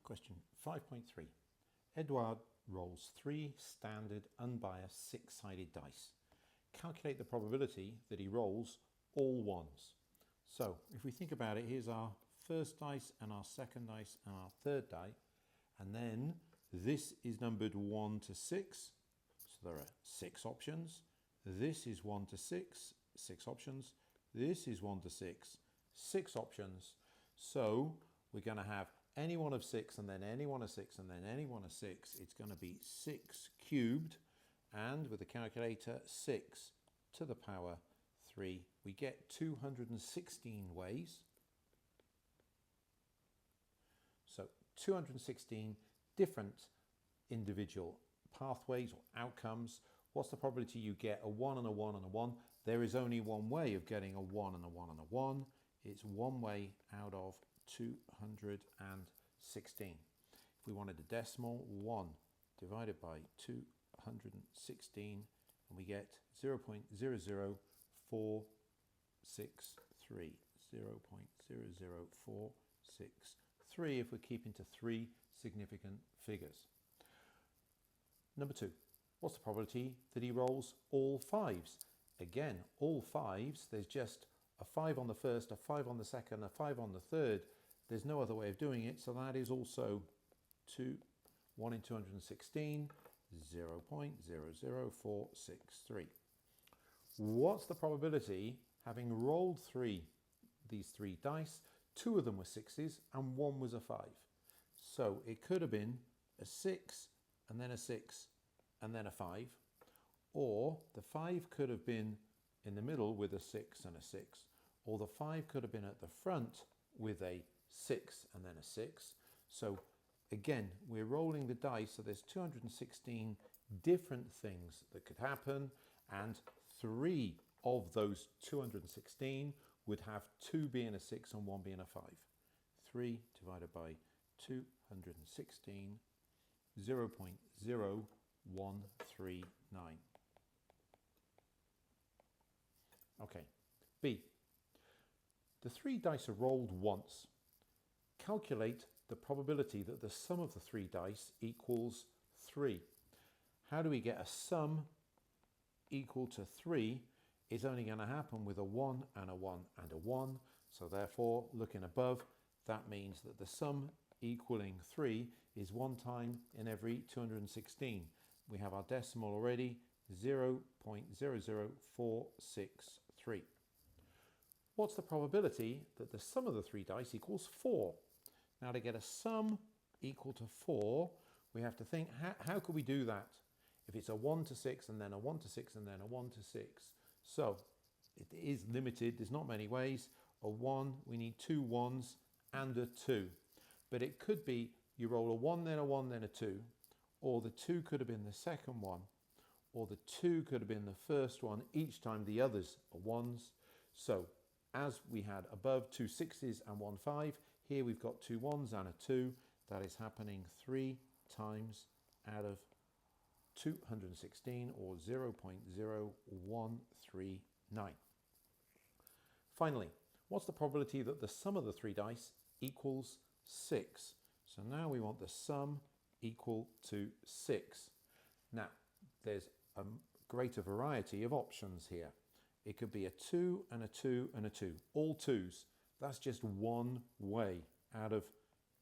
Question 5.3. Edouard rolls 3 standard unbiased 6-sided dice. Calculate the probability that he rolls all ones. So if we think about it, here's our first dice and our second dice and our third die, and then this is numbered 1 to 6, so there are 6 options. This is 1 to 6, 6 options. This is 1 to 6, 6 options. So we're going to have any one of 6 and then any one of 6 and then any one of 6. It's going to be 6 cubed, and with the calculator 6 to the power 3. We get 216 ways. So 216 different individual pathways or outcomes. What's the probability you get a 1 and a 1 and a 1? There is only one way of getting a 1 and a 1 and a 1. It's one way out of 216. If we wanted a decimal, 1 divided by 216, and we get 0.00463. 0.00463 if we're keeping to 3 significant figures. Number 2. What's the probability that he rolls all 5s? Again, all 5s, there's just a 5 on the first, a 5 on the second, a 5 on the third. There's no other way of doing it, so that is also 1 in 216, 0.00463. What's the probability, having rolled these 3 dice, 2 of them were 6s and 1 was a 5? So it could have been a 6 and then a 6 and then a 5, or the 5 could have been in the middle with a 6 and a 6, or the 5 could have been at the front with a 6 and then a 6. So again, we're rolling the dice, so there's 216 different things that could happen, and 3 of those 216 would have 2 being a 6 and 1 being a 5. 3 divided by 216, 0.0139. Okay, B. The 3 dice are rolled once. Calculate the probability that the sum of the 3 dice equals 3. How do we get a sum equal to 3? It's only going to happen with a 1 and a 1 and a 1. So therefore, looking above, that means that the sum equaling 3 is 1 time in every 216. We have our decimal already, 0.00463. What's the probability that the sum of the 3 dice equals 4? Now, to get a sum equal to 4, we have to think, how could we do that? If it's a 1 to 6 and then a 1 to 6 and then a 1 to 6. So it is limited, there's not many ways. A 1, we need 2 1s and a 2. But it could be you roll a 1, then a 1, then a 2. Or the 2 could have been the second one. Or the 2 could have been the first one. Each time the others are 1s. So as we had above 2 6s and 1 5, here we've got 2 1s and a 2. That is happening 3 times out of 216, or 0.0139. Finally, what's the probability that the sum of the 3 dice equals 6? So now we want the sum equal to 6. Now, there's a greater variety of options here. It could be a 2 and a 2 and a 2, all 2s. That's just one way out of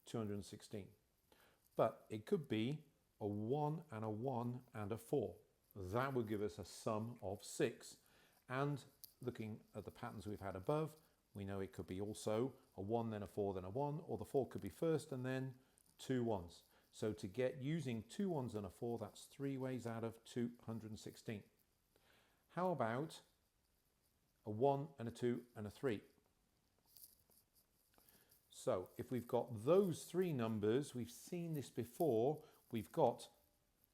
216. But it could be a 1 and a 1 and a 4. That would give us a sum of 6. And looking at the patterns we've had above, we know it could be also a 1, then a 4, then a 1, or the 4 could be first and then 2 1s. So to get using 2 1s and a 4, that's 3 ways out of 216. How about a 1 and a 2 and a 3? So if we've got those 3 numbers, we've seen this before, we've got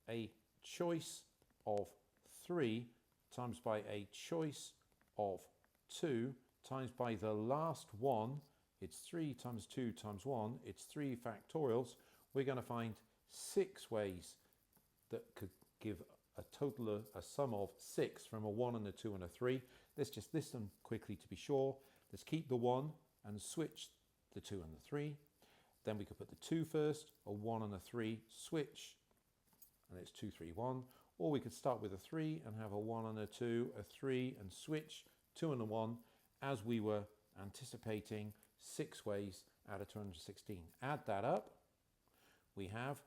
a choice of 3 times by a choice of 2 times by the last one. It's 3 times 2 times 1, it's 3 factorials. We're going to find 6 ways that could give a total of a sum of 6 from a 1 and a 2 and a 3. Let's just list them quickly to be sure. Let's keep the 1 and switch the 2 and the 3. Then we could put the 2 first, a 1 and a 3, switch, and it's 2, 3, 1. Or we could start with a 3 and have a 1 and a 2, a 3 and switch, 2 and a 1, as we were anticipating 6 ways out of 216. Add that up, we have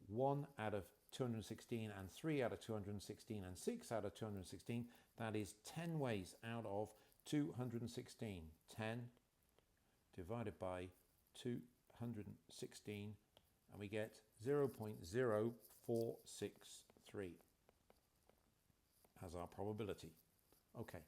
1 out of 216 and 3 out of 216 and 6 out of 216. That is 10 ways out of 216. 10 divided by 216, and we get 0.0463 as our probability. Okay,